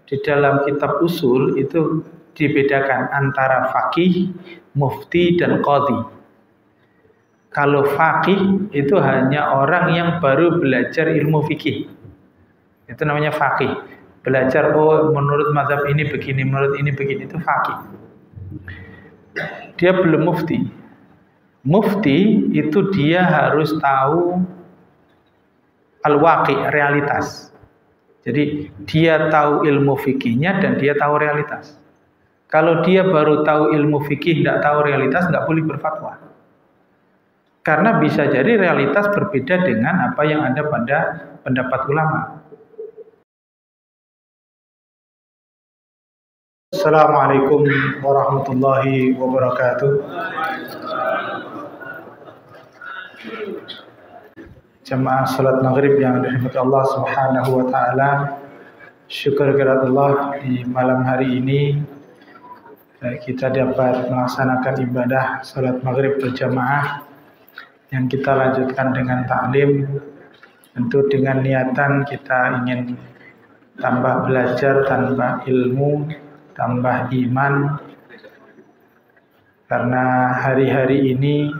di dalam kitab usul itu dibedakan antara faqih, mufti, dan qadhi. Kalau faqih itu hanya orang yang baru belajar ilmu fikih. Itu namanya faqih. Belajar, oh menurut mazhab ini begini, menurut ini begini, itu faqih. Dia belum mufti. Mufti itu dia harus tahu al-waqi', realitas. Jadi dia tahu ilmu fikihnya dan dia tahu realitas. Kalau dia baru tahu ilmu fikih, tidak tahu realitas, nggak boleh berfatwa. Karena bisa jadi realitas berbeda dengan apa yang ada pada pendapat ulama. Assalamualaikum warahmatullahi wabarakatuh. Jamaah salat maghrib yang dirahmati Allah Subhanahu wa taala. Syukur kepada Allah di malam hari ini kita dapat melaksanakan ibadah salat maghrib berjamaah yang kita lanjutkan dengan taklim, tentu dengan niatan kita ingin tambah belajar, tambah ilmu, tambah iman, karena hari-hari ini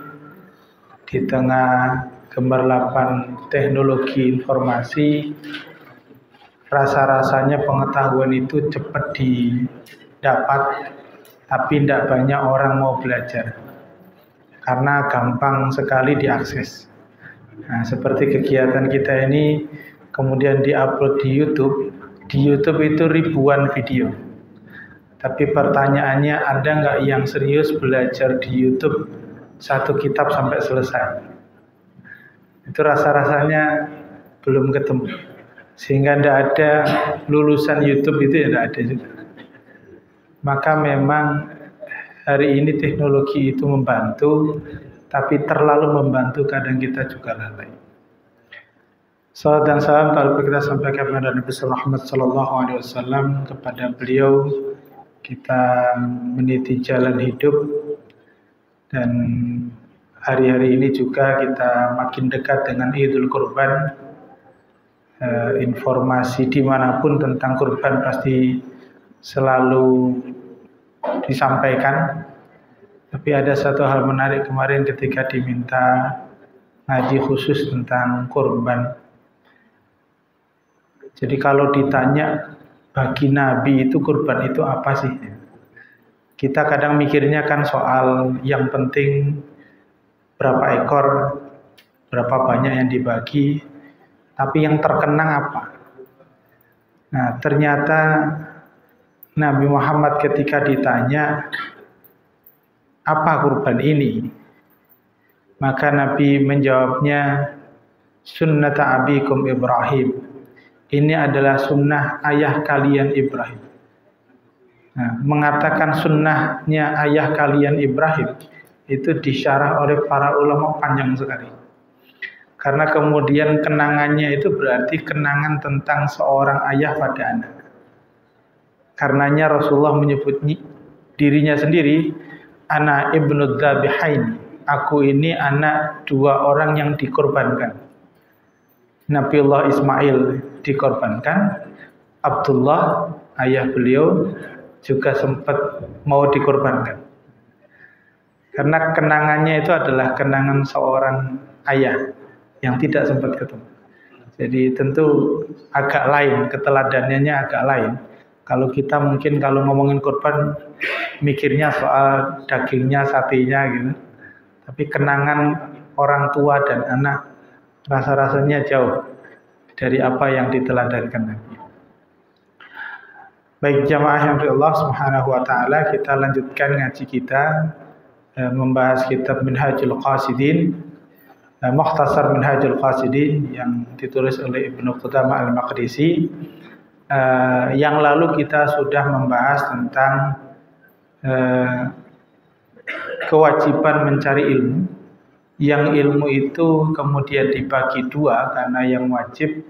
di tengah gemerlapan teknologi informasi, rasa-rasanya pengetahuan itu cepat didapat, tapi tidak banyak orang mau belajar karena gampang sekali diakses. Nah, seperti kegiatan kita ini kemudian diupload di YouTube. Di YouTube itu ribuan video. Tapi pertanyaannya, ada nggak yang serius belajar di YouTube satu kitab sampai selesai? Itu rasa-rasanya belum ketemu. Sehingga tidak ada lulusan YouTube itu, ya tidak ada juga. Maka memang hari ini teknologi itu membantu, tapi terlalu membantu kadang kita juga lalai. Salam dan salam kita sampaikan kepada Nabi Muhammad SAW. Kepada beliau kita meniti jalan hidup, dan hari-hari ini juga kita makin dekat dengan Idul Kurban. Informasi dimanapun tentang kurban pasti selalu disampaikan. Tapi ada satu hal menarik kemarin ketika diminta ngaji khusus tentang kurban. Jadi kalau ditanya bagi Nabi itu kurban itu apa sih? Kita kadang mikirnya kan soal yang penting berapa ekor, berapa banyak yang dibagi, tapi yang terkenang apa? Nah, ternyata Nabi Muhammad ketika ditanya apa kurban ini, maka Nabi menjawabnya, sunnata abikum Ibrahim. Ini adalah sunnah ayah kalian Ibrahim. Nah, mengatakan sunnahnya ayah kalian Ibrahim itu disyarah oleh para ulama panjang sekali. Karena kemudian kenangannya itu berarti kenangan tentang seorang ayah pada anak. Karenanya Rasulullah menyebut dirinya sendiri, ana ibnu dzabihain. Aku ini anak dua orang yang dikorbankan. Nabiullah Ismail dikorbankan, Abdullah ayah beliau juga sempat mau dikorbankan. Karena kenangannya itu adalah kenangan seorang ayah yang tidak sempat ketemu. Jadi tentu agak lain, keteladanannya agak lain. Kalau kita mungkin kalau ngomongin kurban mikirnya soal dagingnya, satenya gitu. Tapi kenangan orang tua dan anak rasa-rasanya jauh dari apa yang diteladankan Nabi. Baik jamaah yang Allah Subhanahu wa taala, kita lanjutkan ngaji kita membahas kitab Minhajul Qasidin, Mukhtasar Minhajul Qasidin yang ditulis oleh Ibnu Qudamah Al-Maqdisi. Yang lalu kita sudah membahas tentang kewajiban mencari ilmu, yang ilmu itu kemudian dibagi dua, karena yang wajib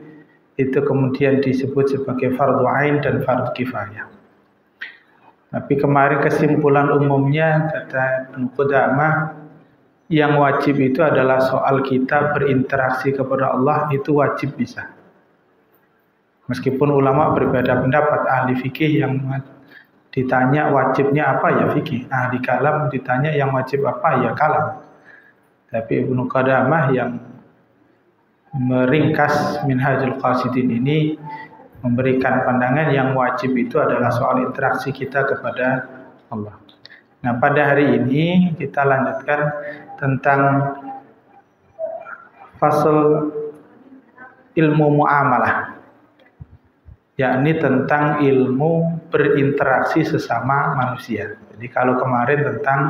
itu kemudian disebut sebagai fardhu ain dan fardhu kifayah. Tapi kemarin kesimpulan umumnya kata Ibnu Qudamah, yang wajib itu adalah soal kita berinteraksi kepada Allah, itu wajib bisa. Meskipun ulama berbeda pendapat, ahli fikih yang ditanya wajibnya apa ya fikih, ahli kalam ditanya yang wajib apa ya kalam. Tapi Ibnu Qudamah yang meringkas Minhajul Qasidin ini memberikan pandangan yang wajib itu adalah soal interaksi kita kepada Allah. Nah, pada hari ini kita lanjutkan tentang fasal ilmu muamalah, yakni tentang ilmu berinteraksi sesama manusia. Jadi kalau kemarin tentang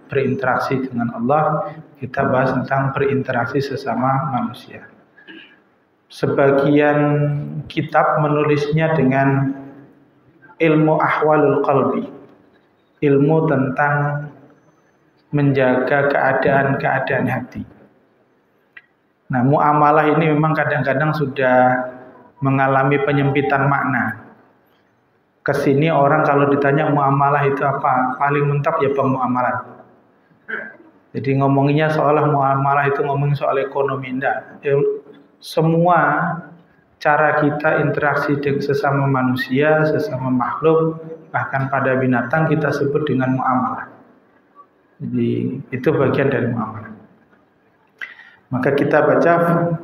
berinteraksi dengan Allah, kita bahas tentang berinteraksi sesama manusia. Sebagian kitab menulisnya dengan ilmu ahwalul qalbi, ilmu tentang menjaga keadaan-keadaan hati. Nah, muamalah ini memang kadang-kadang sudah mengalami penyempitan makna. Kesini orang kalau ditanya muamalah itu apa, paling mentok ya pemuamalat. Jadi ngomonginnya seolah muamalah itu ngomongin soal ekonomi, enggak. Semua cara kita interaksi dengan sesama manusia, sesama makhluk, bahkan pada binatang kita sebut dengan muamalah. Jadi itu bagian dari muamalah. Maka kita baca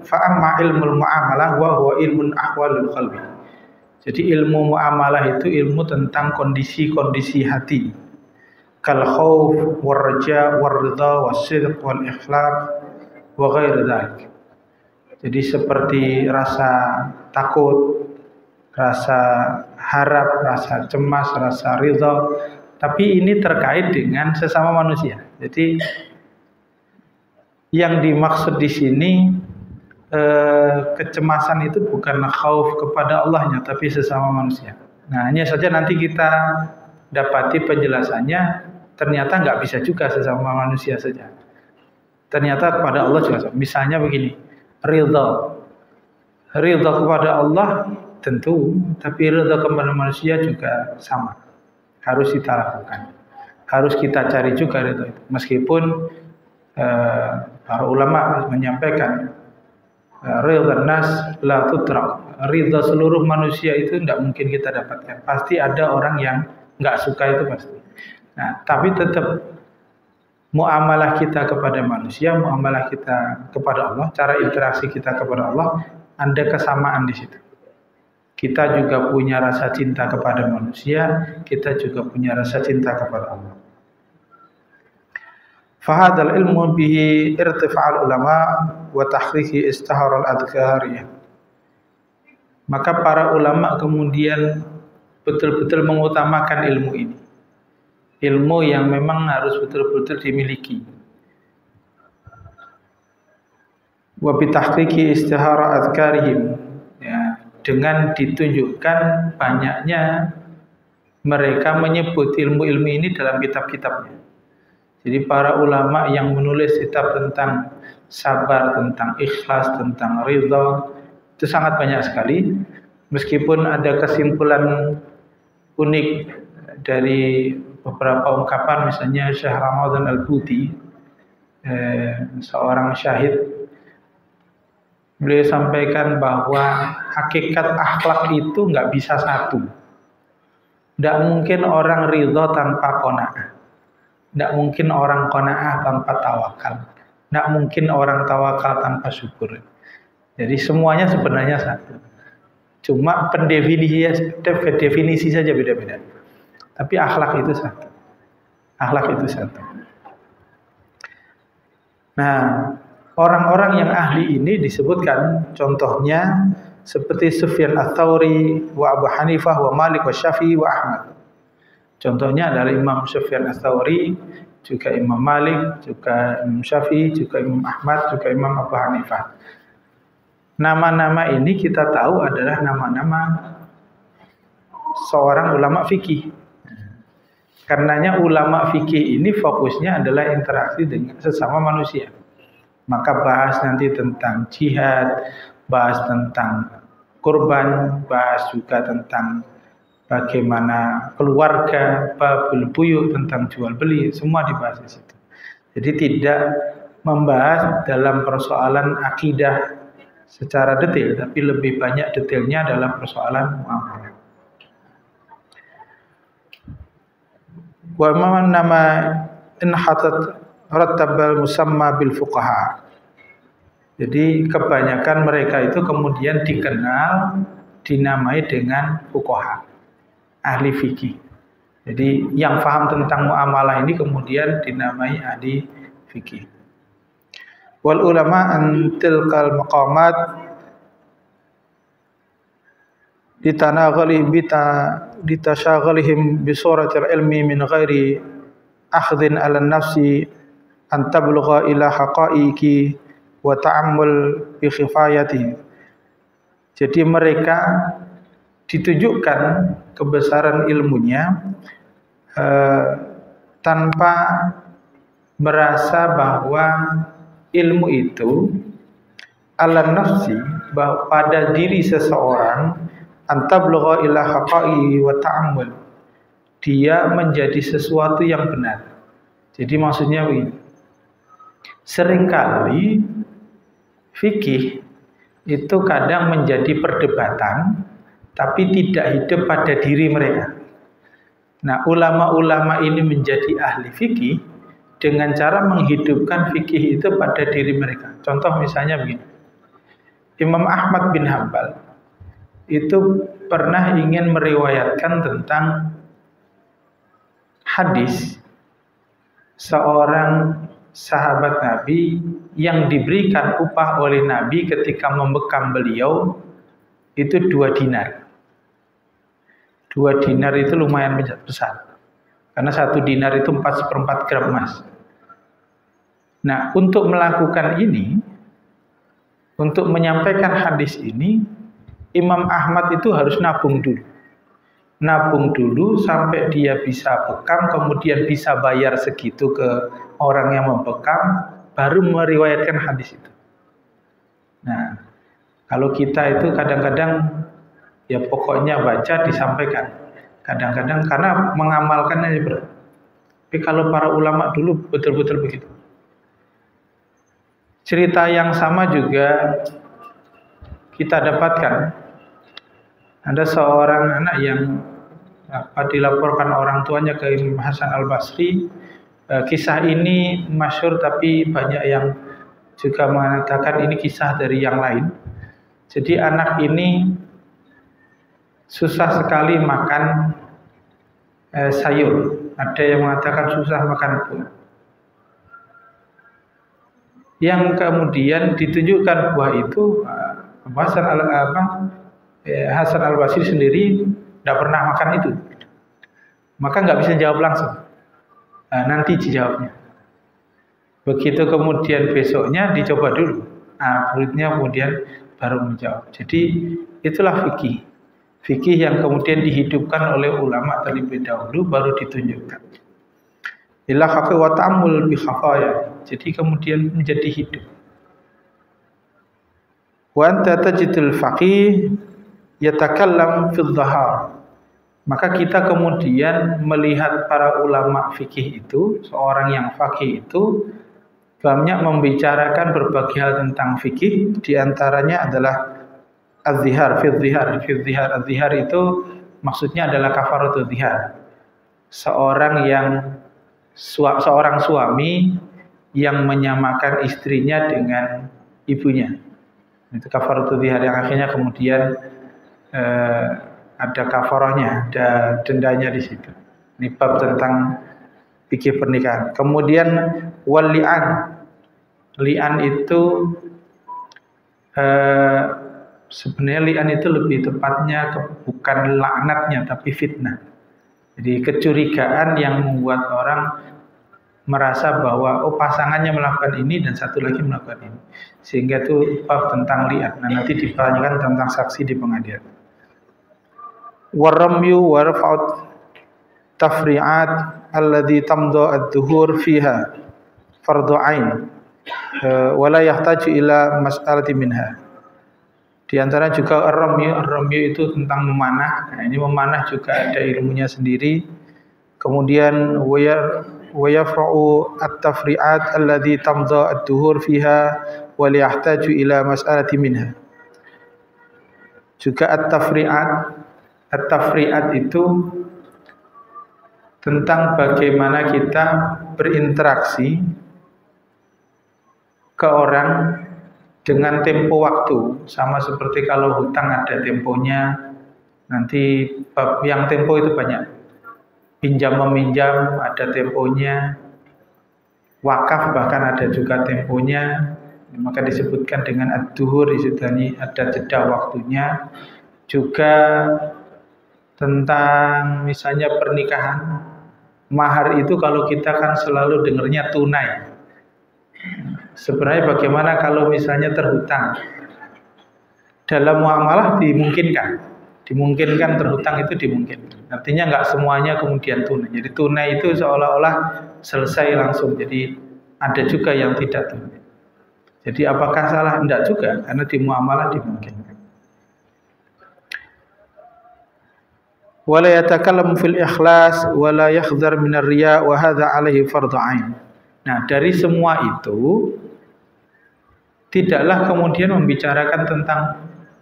fa'amma ilmul muamalah wa huwa ilmun ahwalul qalbi. Jadi ilmu muamalah itu ilmu tentang kondisi-kondisi hati. Kal khauf war raja war ridha was sidq wal ikhlaq wa ghair dzalik. Jadi seperti rasa takut, rasa harap, rasa cemas, rasa ridha. Tapi ini terkait dengan sesama manusia. Jadi yang dimaksud di sini kecemasan itu bukan khauf kepada Allahnya, tapi sesama manusia. Nah, hanya saja nanti kita dapati penjelasannya, ternyata nggak bisa juga sesama manusia saja. Ternyata kepada Allah juga. Misalnya begini, ridha kepada Allah tentu, tapi ridha kepada manusia juga sama. Harus kita lakukan. Harus kita cari juga ridha itu. Meskipun para ulama menyampaikan ridha nas la tutrak, ridha seluruh manusia itu tidak mungkin kita dapatkan. Pasti ada orang yang nggak suka itu pasti. Nah, tapi tetap muamalah kita kepada manusia, muamalah kita kepada Allah, cara interaksi kita kepada Allah, ada kesamaan di situ. Kita juga punya rasa cinta kepada manusia, kita juga punya rasa cinta kepada Allah. Fahadal ilmu bihi irtifa'al ulama wa tahriki istaharal adhkariyah. Maka para ulama kemudian betul-betul mengutamakan ilmu ini. Ilmu yang memang harus betul-betul dimiliki. Wa bitahriki istihara adhkarihim, ya, dengan ditunjukkan banyaknya mereka menyebut ilmu-ilmu ini dalam kitab-kitabnya. Jadi para ulama yang menulis kitab tentang sabar, tentang ikhlas, tentang ridha, itu sangat banyak sekali. Meskipun ada kesimpulan unik dari beberapa ungkapan, misalnya Syekh Ramadan Al-Buti, seorang syahid, beliau sampaikan bahwa hakikat akhlak itu nggak bisa satu. Tidak mungkin orang ridha tanpa qanaah. Tidak mungkin orang qanaah tanpa tawakal. Tidak mungkin orang tawakal tanpa syukur. Jadi semuanya sebenarnya satu. Cuma definisi saja beda-beda. Tapi akhlak itu satu. Akhlak itu satu. Nah, orang-orang yang ahli ini disebutkan contohnya seperti Sufyan Ats-Tsauri wa Abu Hanifah wa Malik wa Syafi'i wa Ahmad. Contohnya adalah Imam Sufyan Ats-Tsauri, juga Imam Malik, juga Imam Syafi'i, juga Imam Ahmad, juga Imam Abu Hanifah. Nama-nama ini kita tahu adalah nama-nama seorang ulama fikih. Karenanya ulama fikih ini fokusnya adalah interaksi dengan sesama manusia. Maka bahas nanti tentang jihad, bahas tentang kurban, bahas juga tentang bagaimana keluarga, babul buyuk, tentang jual beli, semua dibahas di situ. Jadi tidak membahas dalam persoalan akidah secara detail, tapi lebih banyak detailnya dalam persoalan muamalah. Wa man nama inhatat rattabal musamma bil fuqaha. Jadi kebanyakan mereka itu kemudian dikenal, dinamai dengan fuqaha, ahli fikih. Jadi yang paham tentang muamalah ini kemudian dinamai ahli fikih. Wal ulama an tilkal maqamat ditashaghalihim bi suratil ilmi min ghairi akhdhin ala nafsi an tablugha ila haqaiqi wa ta'ammul bi khifayati. Jadi mereka ditunjukkan kebesaran ilmunya tanpa merasa bahwa ilmu itu ala nafsi, bahwa pada diri seseorang antablugha ila haqaiqi wa ta'ammul, dia menjadi sesuatu yang benar. Jadi maksudnya begini, seringkali fikih itu kadang menjadi perdebatan tapi tidak hidup pada diri mereka. Nah, ulama-ulama ini menjadi ahli fikih dengan cara menghidupkan fikih itu pada diri mereka. Contoh misalnya begini, Imam Ahmad bin Hanbal itu pernah ingin meriwayatkan tentang hadis seorang sahabat Nabi yang diberikan upah oleh Nabi ketika membekam beliau itu 2 dinar. 2 dinar itu lumayan besar, karena 1 dinar itu 4/4 gram emas. Nah, untuk melakukan ini, untuk menyampaikan hadis ini, Imam Ahmad itu harus nabung dulu sampai dia bisa bekam, kemudian bisa bayar segitu ke orang yang membekam, baru meriwayatkan hadis itu. Nah, kalau kita itu kadang-kadang ya pokoknya baca disampaikan, kadang-kadang karena mengamalkannya berat. Tapi kalau para ulama dulu betul-betul begitu. Cerita yang sama juga kita dapatkan. Ada seorang anak yang dilaporkan orang tuanya ke Imam Hasan Al-Basri. Kisah ini masyhur, tapi banyak yang juga mengatakan ini kisah dari yang lain. Jadi anak ini susah sekali makan sayur. Ada yang mengatakan susah makan buah. Yang kemudian ditunjukkan buah itu Hasan Al-Basri sendiri tidak pernah makan itu. Maka nggak bisa jawab langsung. Nanti dijawabnya. Begitu kemudian besoknya dicoba dulu. Muridnya kemudian baru menjawab. Jadi itulah fikih. Fikih yang kemudian dihidupkan oleh ulama terlebih dahulu baru ditunjukkan. Ila haqqi wa ta'ammul bi khafaya. Jadi kemudian menjadi hidup. Wa anta tajidul faqih yatakallam fi dhahar. Maka kita kemudian melihat para ulama fikih itu, seorang yang faqih itu banyak membicarakan berbagai hal tentang fikih, di antaranya adalah az-zihar, az-zihar itu maksudnya adalah kafaratul zihar. Seorang suami yang menyamakan istrinya dengan ibunya. Itu kafaratul zihar yang akhirnya kemudian ada kafarahnya, ada dendanya di situ. Ini bab tentang fikih pernikahan. Kemudian wal li'an. Li'an itu sebenarnya li'an itu lebih tepatnya bukan laknatnya tapi fitnah. Jadi kecurigaan yang membuat orang merasa bahwa pasangannya melakukan ini dan satu lagi melakukan ini. Sehingga itu bab tentang li'an. Nah, nanti ditanyakan tentang saksi di pengadilan. Waramyu warfa'ut tafri'at alladhi tamdu ad-duhur fiha fardu ain wala yahtaju ila mas'alati minha. Di antara juga ar-ramyu itu tentang memanah. Nah, ini memanah juga ada ilmunya sendiri. Kemudian wayafra'u at-tafri'at alladhi tamdu ad-duhur fiha wala yahtaju ila mas'alati minha. Juga at-tafri'at. At-tafri'at itu tentang bagaimana kita berinteraksi ke orang dengan tempo waktu. Sama seperti kalau hutang ada temponya, nanti yang tempo itu banyak. Pinjam meminjam ada temponya, wakaf bahkan ada juga temponya. Maka disebutkan dengan ad-duhur, di situ ada jeda waktunya. Juga tentang misalnya pernikahan, mahar itu kalau kita kan selalu dengarnya tunai. Sebenarnya bagaimana kalau misalnya terhutang? Dalam muamalah dimungkinkan terhutang itu dimungkinkan. Artinya nggak semuanya kemudian tunai. Jadi tunai itu seolah-olah selesai langsung. Jadi ada juga yang tidak tunai. Jadi apakah salah? Enggak juga, karena di muamalah dimungkinkan. Wala yatakallamu fil ikhlas wala yakhdhar min ar-riya wa hadza alaihi fardhu ain. Nah, dari semua itu tidaklah kemudian membicarakan tentang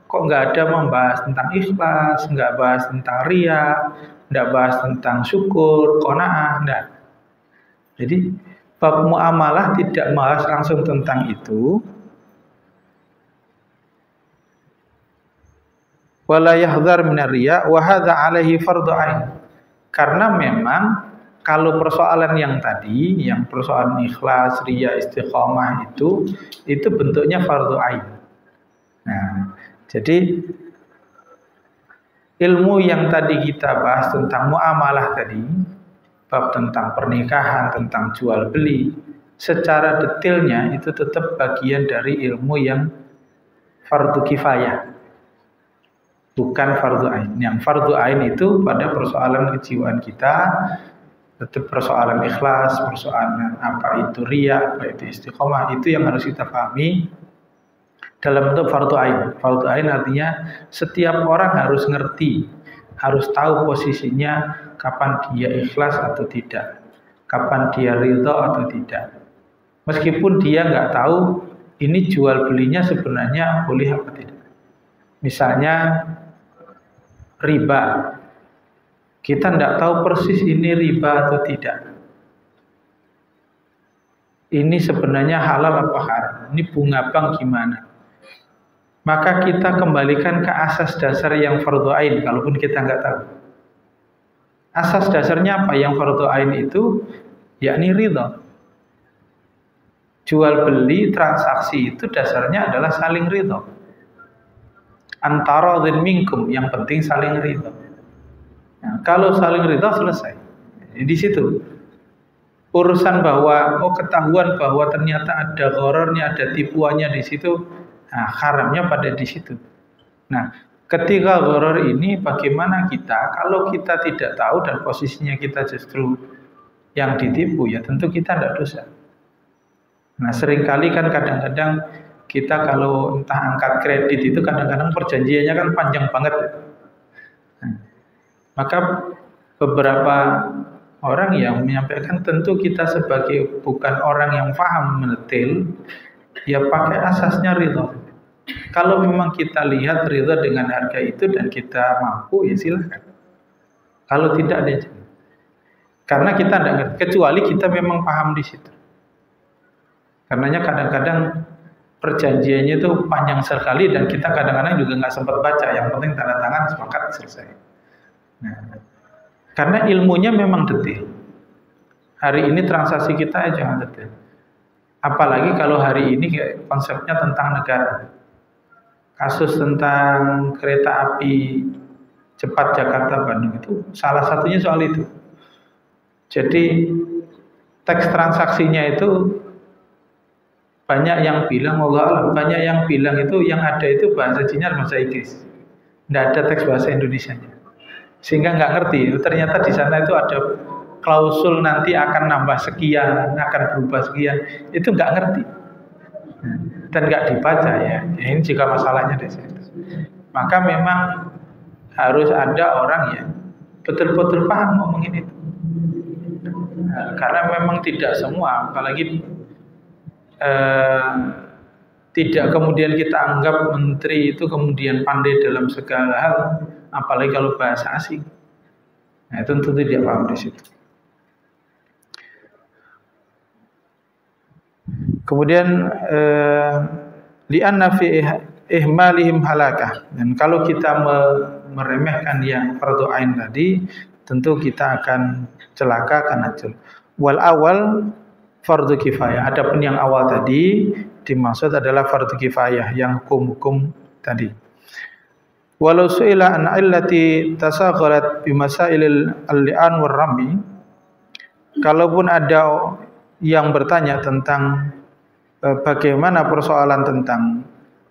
kok nggak ada membahas tentang ikhlas, nggak bahas tentang riya, nggak bahas tentang syukur, qanaah, enggak. Jadi bab muamalah tidak bahas langsung tentang itu. Wala yahdhar minar riya wa hadza alaihi fardhu ain. Karena memang kalau persoalan yang tadi, yang persoalan ikhlas, riya, istiqomah itu bentuknya fardhu ain. Nah, jadi ilmu yang tadi kita bahas tentang muamalah tadi, bab tentang pernikahan, tentang jual beli, secara detailnya itu tetap bagian dari ilmu yang fardu kifayah, bukan fardu ain. Yang fardu ain itu pada persoalan kejiwaan kita, tetap persoalan ikhlas, persoalan apa itu riya, apa itu istiqomah, itu yang harus kita pahami dalam bentuk fardu ain. Fardu ain artinya setiap orang harus ngerti, harus tahu posisinya, kapan dia ikhlas atau tidak, kapan dia ridho atau tidak. Meskipun dia nggak tahu ini jual belinya sebenarnya boleh apa tidak. Misalnya riba, kita nggak tahu persis ini riba atau tidak. Ini sebenarnya halal apa haram? Ini bunga bank gimana? Maka kita kembalikan ke asas dasar yang fardhu ain, kalaupun kita nggak tahu. Asas dasarnya apa yang fardhu ain itu? Yakni ridha. Jual beli transaksi itu dasarnya adalah saling ridha. Antara dan minkum, yang penting saling ridha. Nah, kalau saling ridha selesai. Di situ urusan bahwa ketahuan bahwa ternyata ada gharornya, ada tipuannya di situ. Nah, haramnya pada di situ. Nah, ketika gharor ini bagaimana kita kalau kita tidak tahu dan posisinya kita justru yang ditipu, ya tentu kita tidak dosa. Nah, seringkali kan kadang-kadang kita kalau entah angkat kredit itu kadang-kadang perjanjiannya kan panjang banget. Nah, maka beberapa orang yang menyampaikan tentu kita sebagai bukan orang yang paham mendetail, ya pakai asasnya ridho. Kalau memang kita lihat ridho dengan harga itu dan kita mampu, ya silakan. Kalau tidak, dia karena kita tidak ngerti, kecuali kita memang paham di situ. Karenanya kadang-kadang perjanjiannya itu panjang sekali dan kita kadang-kadang juga nggak sempat baca. Yang penting tanda tangan, sepakat, selesai. Nah, karena ilmunya memang detail. Hari ini transaksi kita jangan detail. Apalagi kalau hari ini konsepnya tentang negara. Kasus tentang kereta api cepat Jakarta-Bandung itu salah satunya soal itu. Jadi teks transaksinya itu banyak yang bilang, banyak yang bilang itu yang ada itu bahasa Cina dan bahasa Inggris. Tidak ada teks bahasa Indonesianya. Sehingga nggak ngerti, ternyata di sana itu ada klausul nanti akan nambah sekian, akan berubah sekian. Itu nggak ngerti. Dan nggak dibaca ya. Ini juga masalahnya di situ. Maka memang harus ada orang yang betul-betul paham ngomongin itu. Nah, karena memang tidak semua, apalagi Tidak kemudian kita anggap menteri itu kemudian pandai dalam segala hal, apalagi kalau bahasa asing. Nah, itu tentu tidak paham di situ. Kemudian li'anna fi ihmalihim halakah. Dan kalau kita meremehkan yang fardu ain tadi, tentu kita akan celaka karena wal awal fardu kifayah. Adapun yang awal tadi dimaksud adalah fardu kifayah yang hukum-hukum tadi. Walau su'ila an illati tasagharat bi masailil al-li'an war rami, kalaupun ada yang bertanya tentang bagaimana persoalan tentang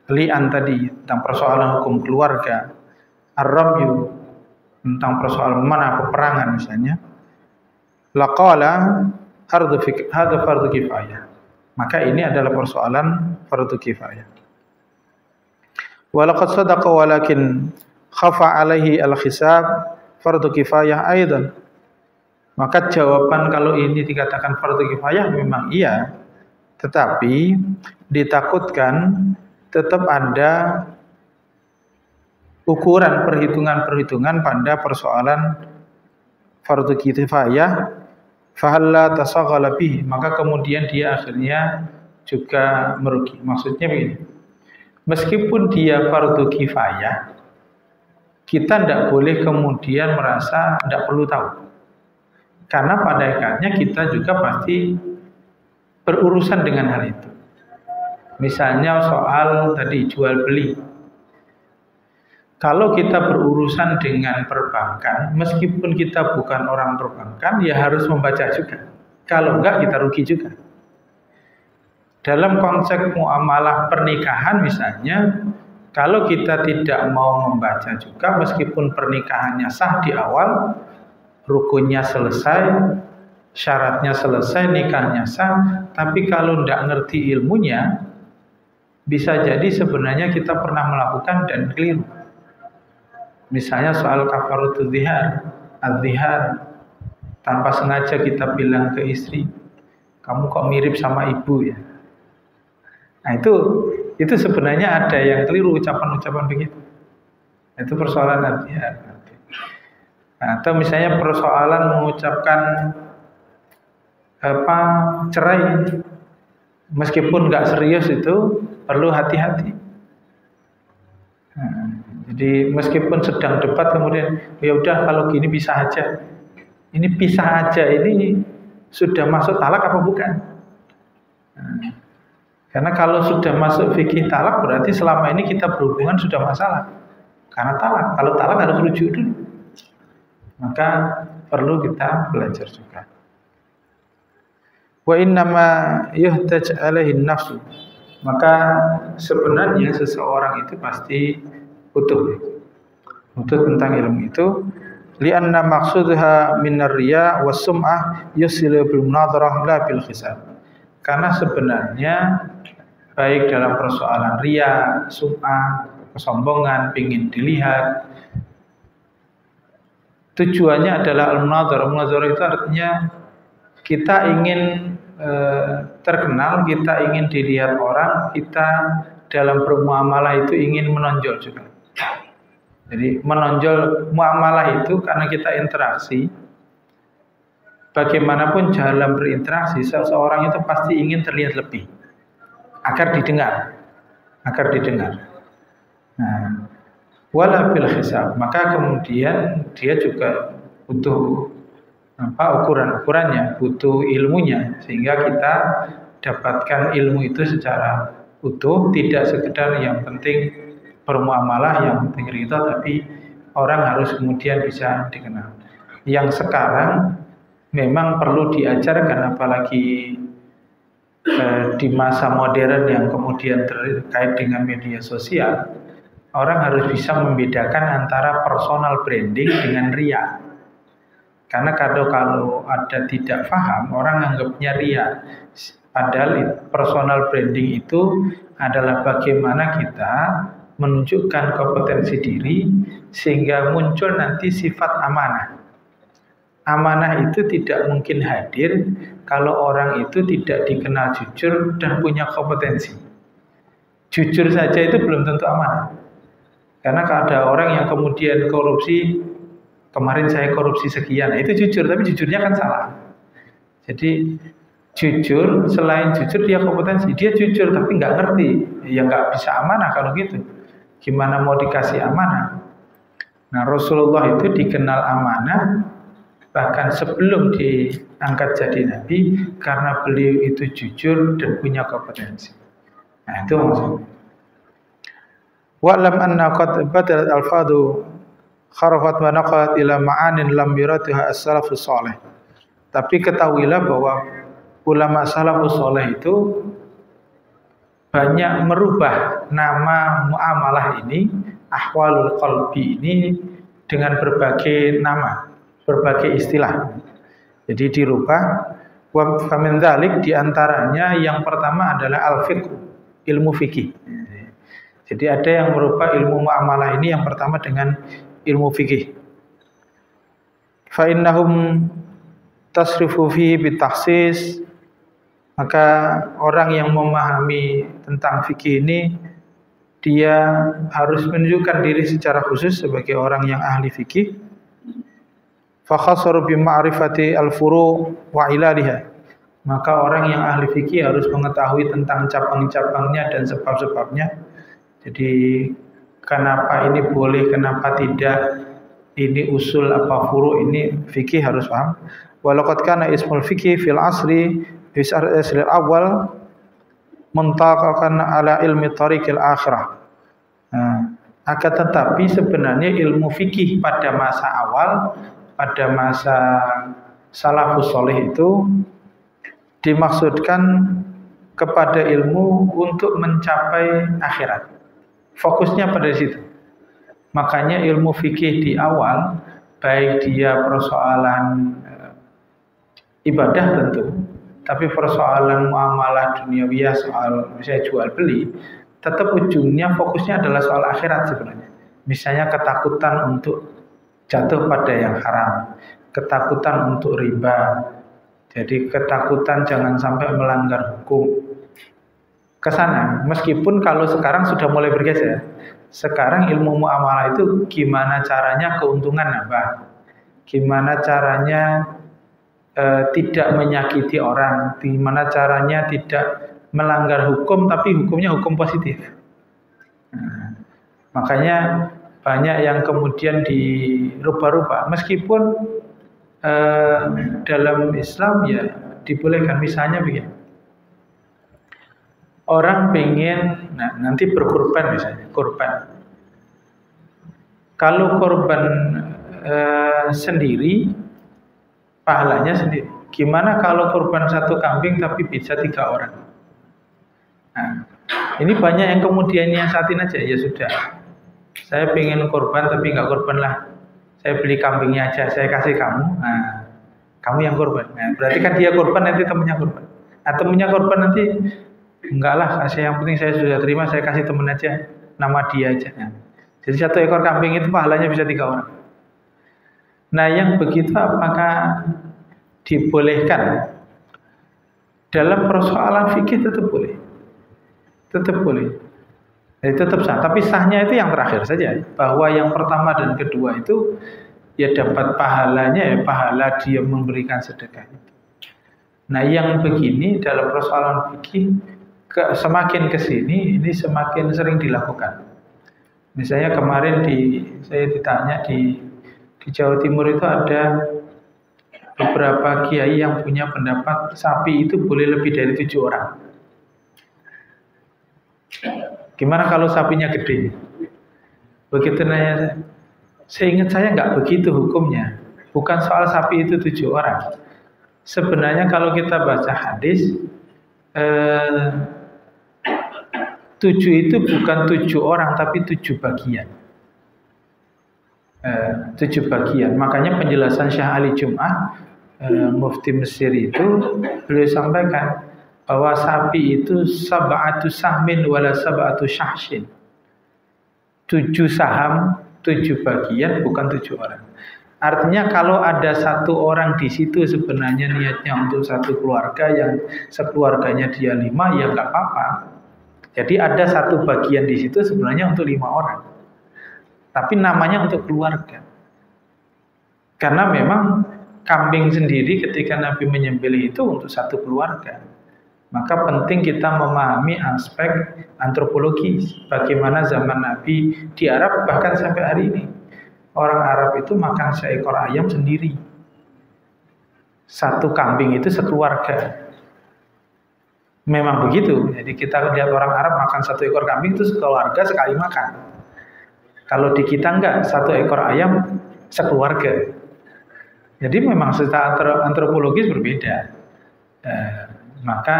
li'an tadi, tentang persoalan hukum keluarga, ar-ramyu, tentang persoalan mana peperangan misalnya, laqala hadza fardu kifayah. Maka ini adalah persoalan fardu kifayah. Walaqad sadaqa walakin khafa alaihi al-hisab fardu kifayah aidan. Maka jawaban kalau ini dikatakan fardu kifayah memang iya, tetapi ditakutkan tetap ada ukuran perhitungan-perhitungan pada persoalan fardu kifayah, fahalla tasaghala bihi, maka kemudian dia akhirnya juga merugi. Maksudnya begini, meskipun dia fardu kifayah, kita tidak boleh kemudian merasa tidak perlu tahu, karena pada hakikatnya kita juga pasti berurusan dengan hal itu. Misalnya soal tadi jual beli, kalau kita berurusan dengan perbankan, meskipun kita bukan orang perbankan, ya harus membaca juga. Kalau enggak, kita rugi juga. Dalam konsep muamalah pernikahan misalnya, kalau kita tidak mau membaca juga, meskipun pernikahannya sah di awal, rukunnya selesai, syaratnya selesai, nikahnya sah, tapi kalau tidak ngerti ilmunya, bisa jadi sebenarnya kita pernah melakukan dan keliru. Misalnya soal kafaratul dzihar, az-dzihar, tanpa sengaja kita bilang ke istri, kamu kok mirip sama ibu ya. Nah itu sebenarnya ada yang keliru ucapan-ucapan begitu. Itu persoalan az-dzihar. Atau misalnya persoalan mengucapkan cerai, meskipun nggak serius itu perlu hati-hati. Jadi meskipun sedang debat kemudian ya udah kalau gini pisah aja. Ini pisah aja ini sudah masuk talak apa bukan? Karena kalau sudah masuk fikih talak berarti selama ini kita berhubungan sudah masalah. Karena talak, kalau talak harus rujuk dulu. Maka perlu kita belajar juga. Wa innama yuhtaj alaihi nafsu. Maka sebenarnya seseorang itu pasti butuh tentang ilmu itu, lianna maqsudha minar riya was sum'ah yusilu bil munadharah la bil hisab. Karena sebenarnya baik dalam persoalan riya, sum'ah, kesombongan, ingin dilihat, tujuannya adalah al-munadharah. Munadharah itu artinya kita ingin terkenal, kita ingin dilihat orang, kita dalam bermuamalah itu ingin menonjol juga. Jadi menonjol muamalah itu karena kita interaksi. Bagaimanapun dalam berinteraksi, seseorang itu pasti ingin terlihat lebih, agar didengar. Nah, wala bil hisab, maka kemudian dia juga butuh ukuran-ukurannya, butuh ilmunya, sehingga kita dapatkan ilmu itu secara utuh, tidak sekedar yang penting bermuamalah, yang penting rida, tapi orang harus kemudian bisa dikenal. Yang sekarang memang perlu diajarkan, apalagi di masa modern yang kemudian terkait dengan media sosial, orang harus bisa membedakan antara personal branding dengan ria. Karena kalau ada tidak paham, orang anggapnya ria. Padahal personal branding itu adalah bagaimana kita menunjukkan kompetensi diri sehingga muncul nanti sifat amanah. Amanah itu tidak mungkin hadir kalau orang itu tidak dikenal jujur dan punya kompetensi. Jujur saja itu belum tentu amanah. Karena ada orang yang kemudian korupsi, kemarin saya korupsi sekian, itu jujur, tapi jujurnya kan salah. Jadi jujur, selain jujur dia kompetensi, dia jujur tapi nggak ngerti, ya nggak bisa amanah kalau gitu. Gimana mau dikasih amanah? Nah, Rasulullah itu dikenal amanah bahkan sebelum diangkat jadi nabi karena beliau itu jujur dan punya kompetensi. Nah, itu maksudnya. Wa'lam anna qad badalat alfadu kharafat wa naqalat ila ma'anin lam yuratuha as-salafus salih. Tapi ketahuilah bahwa ulama salafus salih itu banyak merubah nama muamalah ini, ahwalul qalbi ini dengan berbagai nama, berbagai istilah. Jadi dirubah. Wa famin dzalik diantaranya yang pertama adalah al-fiqh, ilmu fikih. Jadi ada yang merubah ilmu muamalah ini yang pertama dengan ilmu fikih. Fa innahum tasrifu fihi bitahsis, maka orang yang memahami tentang fikih ini dia harus menunjukkan diri secara khusus sebagai orang yang ahli fikih. Fa khasaru bi ma'rifati al-furu' wa ilaliha. Maka orang yang ahli fikih harus mengetahui tentang cabang-cabangnya dan sebab-sebabnya. Jadi kenapa ini boleh, kenapa tidak, ini usul apa furu', ini fikih harus paham. Walaqad kana ismul fikih fil asri awal muntaqakan ala ilmi tariqil akhirah. Akan tetapi sebenarnya ilmu fikih pada masa awal, pada masa salafus saleh itu dimaksudkan kepada ilmu untuk mencapai akhirat. Fokusnya pada situ. Makanya ilmu fikih di awal, baik dia persoalan ibadah tentu, tapi persoalan muamalah duniawiyah, soal misalnya jual beli, tetap ujungnya fokusnya adalah soal akhirat sebenarnya. Misalnya ketakutan untuk jatuh pada yang haram, ketakutan untuk riba, jadi ketakutan jangan sampai melanggar hukum. Kesana, meskipun kalau sekarang sudah mulai bergeser. Sekarang ilmu muamalah itu gimana caranya keuntungan nambah, gimana caranya tidak menyakiti orang, gimana caranya tidak melanggar hukum tapi hukumnya hukum positif. Makanya banyak yang kemudian dirubah-rubah, meskipun dalam Islam ya dibolehkan. Misalnya begini, orang pengen nanti berkorban, misalnya korban. Kalau korban sendiri, pahalanya sendiri. Gimana kalau korban satu kambing tapi bisa 3 orang? Nah, ini banyak yang kemudian nyiasatin aja, ya sudah. Saya pengen korban tapi nggak korban lah. Saya beli kambingnya aja, saya kasih kamu. Nah, kamu yang korban. Nah, berarti kan dia korban, nanti temennya korban. Nah, temennya korban nanti enggak lah, yang penting saya sudah terima, saya kasih temen aja, nama dia aja. Nah, jadi 1 ekor kambing itu pahalanya bisa 3 orang. Nah, yang begitu apakah dibolehkan? Dalam persoalan fikih tetap boleh. Tetap boleh. Jadi tetap sah, tapi sahnya itu yang terakhir saja, bahwa yang pertama dan kedua itu ya dapat pahalanya, ya pahala dia memberikan sedekah itu. Nah, yang begini dalam persoalan fikih semakin kesini ini semakin sering dilakukan. Misalnya kemarin saya ditanya di Jawa Timur itu ada beberapa kiai yang punya pendapat sapi itu boleh lebih dari 7 orang. Gimana kalau sapinya gede? Begitu nanya, seingat saya nggak begitu hukumnya. Bukan soal sapi itu 7 orang. Sebenarnya kalau kita baca hadis, 7 itu bukan 7 orang tapi 7 bagian. 7 bagian. Makanya penjelasan Syekh Ali Jum'ah, Mufti Mesir itu, beliau sampaikan bahwa sapi itu sab'atu sahmin wala sab'atu syahshin. 7 saham, 7 bagian, bukan 7 orang. Artinya kalau ada 1 orang di situ sebenarnya niatnya untuk 1 keluarga, yang sekeluarganya dia 5, ya nggak apa-apa. Jadi ada satu bagian di situ sebenarnya untuk 5 orang, tapi namanya untuk keluarga. Karena memang kambing sendiri ketika Nabi menyembelih itu untuk satu keluarga. Maka penting kita memahami aspek antropologi. Bagaimana zaman Nabi di Arab bahkan sampai hari ini. Orang Arab itu makan seekor ayam sendiri. Satu kambing itu sekeluarga. Memang begitu. Jadi kita lihat orang Arab makan satu ekor kambing itu sekeluarga sekali makan. Kalau di kita enggak, satu ekor ayam sekeluarga. Jadi memang secara antropologis berbeda. Maka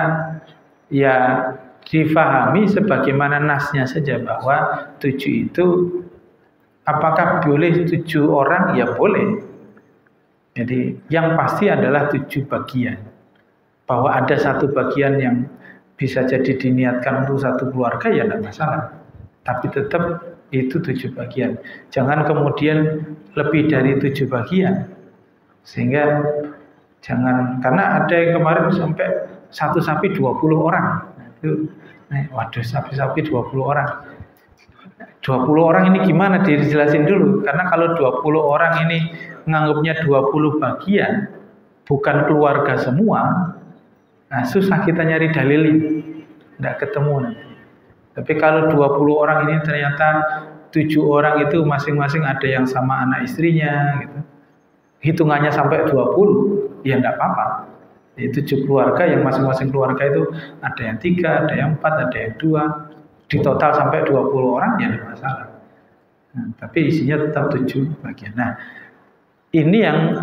ya difahami sebagaimana nasnya saja bahwa 7 itu apakah boleh 7 orang? Ya boleh. Jadi yang pasti adalah 7 bagian. Bahwa ada satu bagian yang bisa jadi diniatkan untuk satu keluarga ya tidak masalah. Tapi tetap itu 7 bagian. Jangan kemudian lebih dari 7 bagian. Sehingga jangan, karena ada yang kemarin sampai satu sapi 20 orang. Itu, waduh, sapi-sapi 20 orang. 20 orang ini gimana dijelasin dulu. Karena kalau 20 orang ini menganggapnya 20 bagian, bukan keluarga semua, nah susah kita nyari dalilnya. Tidak ketemu nanti. Tapi kalau 20 orang ini ternyata 7 orang itu masing-masing ada yang sama anak istrinya gitu. Hitungannya sampai 20, ya tidak apa-apa. Itu 7 keluarga yang masing-masing keluarga itu ada yang 3, ada yang 4, ada yang 2. Di total sampai 20 orang ya tidak masalah. Nah, tapi isinya tetap 7 bagian. Nah, ini yang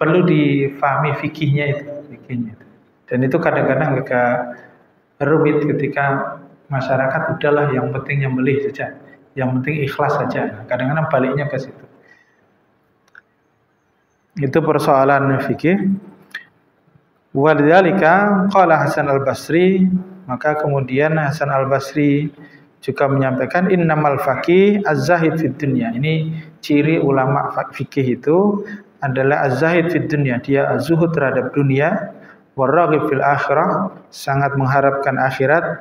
perlu difahami fikihnya itu. Dan itu kadang-kadang agak rumit ketika masyarakat udahlah yang penting nyembelih saja. Yang penting ikhlas saja. Kadang-kadang baliknya ke situ. Itu persoalan fikih. Walidzalika qala Hasan Al-Basri, maka kemudian Hasan Al-Basri juga menyampaikan innamal faqih az-zahid fid dunya. Ini ciri ulama fikih itu adalah az-zahid fid dunya, dia az-zuhud terhadap dunia, warraghib fil akhirah, sangat mengharapkan akhirat,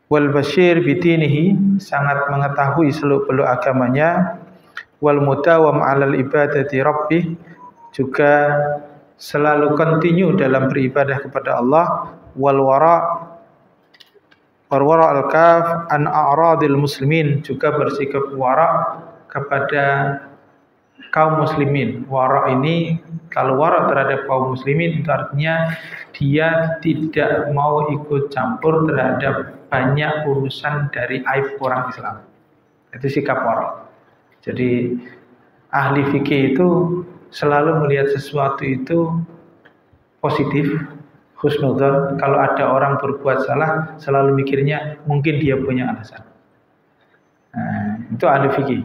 wal basyir bidinihi, sangat mengetahui seluk-beluk agamanya, wal mudawam 'alal ibadati rabbih, juga selalu continue dalam beribadah kepada Allah, wal wara' al-kaf an a'radil muslimin, juga bersikap wara' kepada kaum muslimin. Wara' ini, kalau wara' terhadap kaum muslimin itu artinya dia tidak mau ikut campur terhadap banyak urusan dari aib orang Islam. Itu sikap wara'. Jadi ahli fikih itu selalu melihat sesuatu itu positif, husnudzon. Kalau ada orang berbuat salah, selalu mikirnya mungkin dia punya alasan. Nah, itu ahli fikih.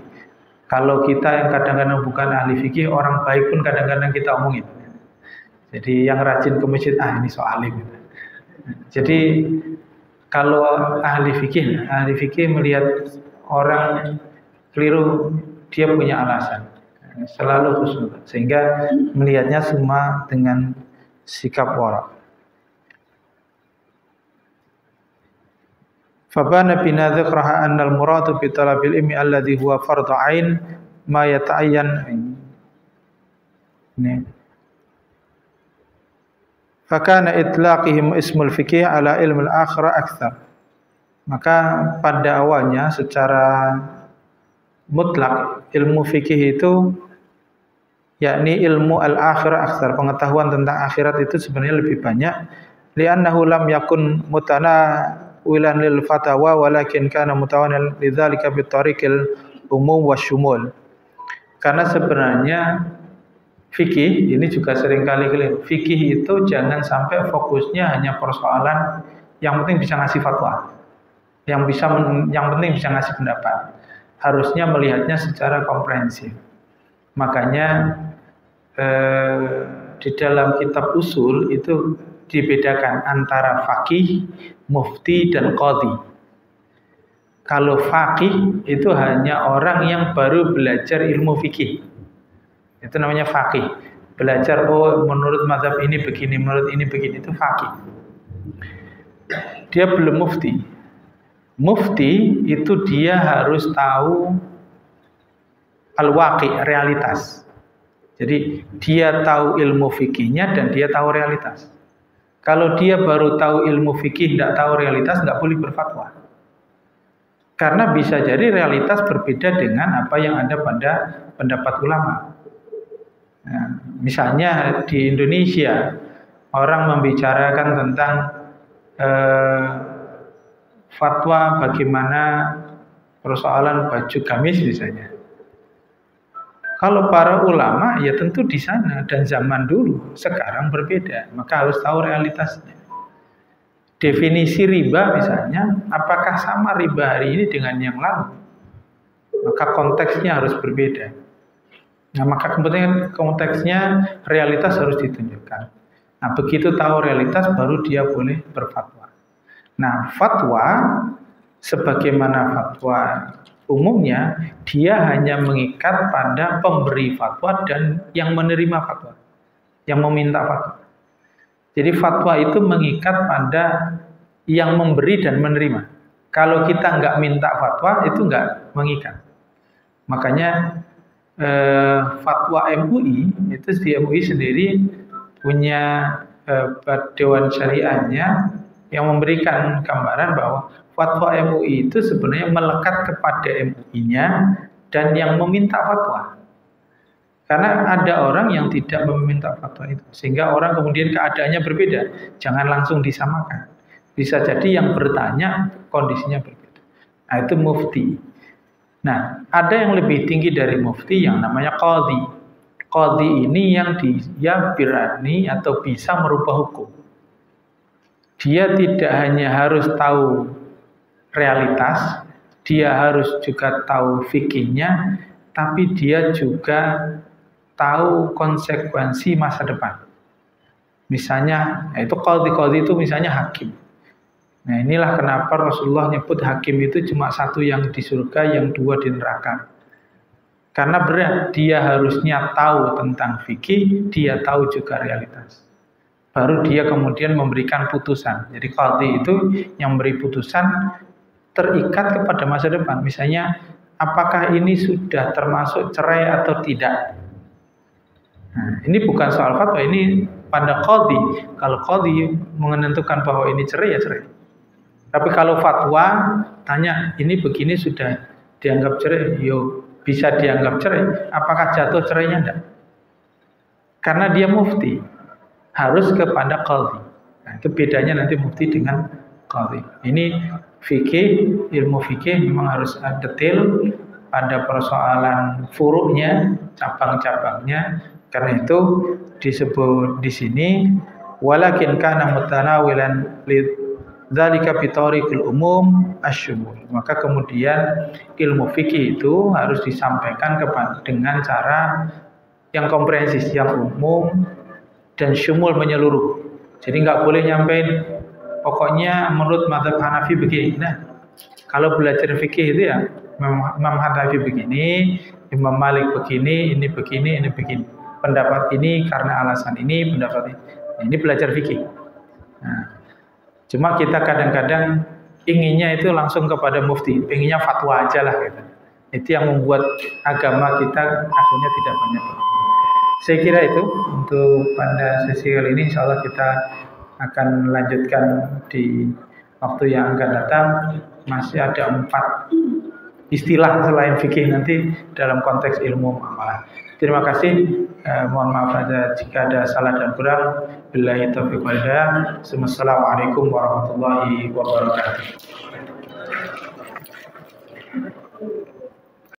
Kalau kita yang kadang-kadang bukan ahli fikih, orang baik pun kadang-kadang kita omongin. Jadi yang rajin ke masjid, ini soalim. Jadi kalau ahli fikih melihat orang keliru, dia punya alasan, selalu husnul, sehingga melihatnya semua dengan sikap wara'. Fabana bina dzikraha anna al-muradu bi talabil ilmi alladhi huwa fardhu ain ma yata'ayyan. Ini fakana itlaqihim ismul fiqih ala ilmul akhirah akthar. Maka pada awalnya secara mutlak ilmu fikih itu yakni ilmu al-akhirah akthar, pengetahuan tentang akhirat itu sebenarnya lebih banyak. Li'annahu lam yakun mutanawilan lil fatawa walakin kana mutawanan lidzalika bi tariqil umum wasyumul. Karena sebenarnya fikih ini juga seringkali keliru. Fikih itu jangan sampai fokusnya hanya persoalan yang penting bisa ngasih fatwa, yang penting bisa ngasih pendapat. Harusnya melihatnya secara komprehensif. Makanya di dalam kitab usul itu dibedakan antara faqih, mufti, dan qadhi. Kalau faqih itu hanya orang yang baru belajar ilmu fikih. Itu namanya faqih. Belajar, menurut mazhab ini begini, menurut ini begini, itu faqih. dia belum mufti. Mufti itu dia harus tahu al-waqi, realitas. Jadi dia tahu ilmu fikihnya dan dia tahu realitas. Kalau dia baru tahu ilmu fikih, tidak tahu realitas, nggak boleh berfatwa. Karena bisa jadi realitas berbeda dengan apa yang ada pada pendapat ulama. Nah, misalnya di Indonesia, orang membicarakan tentang fatwa bagaimana persoalan baju gamis misalnya. Kalau para ulama ya tentu di sana dan zaman dulu, sekarang berbeda, maka harus tahu realitasnya. Definisi riba misalnya, apakah sama riba hari ini dengan yang lalu? Maka konteksnya harus berbeda. Nah, maka kemudian konteksnya realitas harus ditunjukkan. Nah, begitu tahu realitas baru dia boleh berfatwa. Nah, fatwa sebagaimana fatwa umumnya, dia hanya mengikat pada pemberi fatwa dan yang menerima fatwa, yang meminta fatwa. Jadi fatwa itu mengikat pada yang memberi dan menerima. Kalau kita nggak minta fatwa, itu nggak mengikat. Makanya fatwa MUI, itu di MUI sendiri punya Dewan Syariahnya yang memberikan gambaran bahwa fatwa MUI itu sebenarnya melekat kepada MUI-nya dan yang meminta fatwa. Karena ada orang yang tidak meminta fatwa itu, sehingga orang kemudian keadaannya berbeda. Jangan langsung disamakan. Bisa jadi yang bertanya kondisinya berbeda. Nah, itu mufti. Nah, ada yang lebih tinggi dari mufti yang namanya qadhi. Qadhi ini yang dia berani atau bisa merubah hukum. Dia tidak hanya harus tahu realitas, dia harus juga tahu fikihnya, tapi dia juga tahu konsekuensi masa depan. Misalnya, itu qadhi itu misalnya hakim. Nah, inilah kenapa Rasulullah nyebut hakim itu cuma satu yang di surga, yang dua di neraka. Karena berat, dia harusnya tahu tentang fikih, dia tahu juga realitas. Baru dia kemudian memberikan putusan. Jadi qadhi itu yang memberi putusan terikat kepada masa depan. Misalnya, apakah ini sudah termasuk cerai atau tidak? Nah, ini bukan soal fatwa, ini pada qadhi. Kalau qadhi menentukan bahwa ini cerai, ya cerai. Tapi kalau fatwa, tanya, ini begini sudah dianggap cerai, yo bisa dianggap cerai. Apakah jatuh cerainya? Enggak. Karena dia mufti, harus kepada qadhi. Nah, itu bedanya nanti mufti dengan qadhi. Ini fikih, ilmu fikih memang harus detail pada persoalan furuknya, cabang-cabangnya. Karena itu disebut di sini walakin kana mutanawilan lidzalika bi tariqil umum asyumul. Maka kemudian ilmu fikih itu harus disampaikan dengan cara yang komprehensif, yang umum dan syumul, menyeluruh. Jadi nggak boleh nyampein pokoknya menurut mazhab Hanafi begini. Nah, kalau belajar fikih itu ya Imam Hanafi begini, Imam Malik begini, ini begini, ini begini. Pendapat ini karena alasan ini, pendapat ini. Ini belajar fikih. Nah, cuma kita kadang-kadang inginnya itu langsung kepada mufti, inginnya fatwa aja lah gitu. Itu yang membuat agama kita akhirnya tidak banyak. Saya kira itu untuk pada sesi kali ini. Insya Allah kita akan lanjutkan di waktu yang akan datang. Masih ada 4 istilah selain fikih nanti dalam konteks ilmu muamalah. Terima kasih. Mohon maaf jika ada salah dan kurang. Billahi taufiq wal hidayah. Assalamualaikum warahmatullahi wabarakatuh.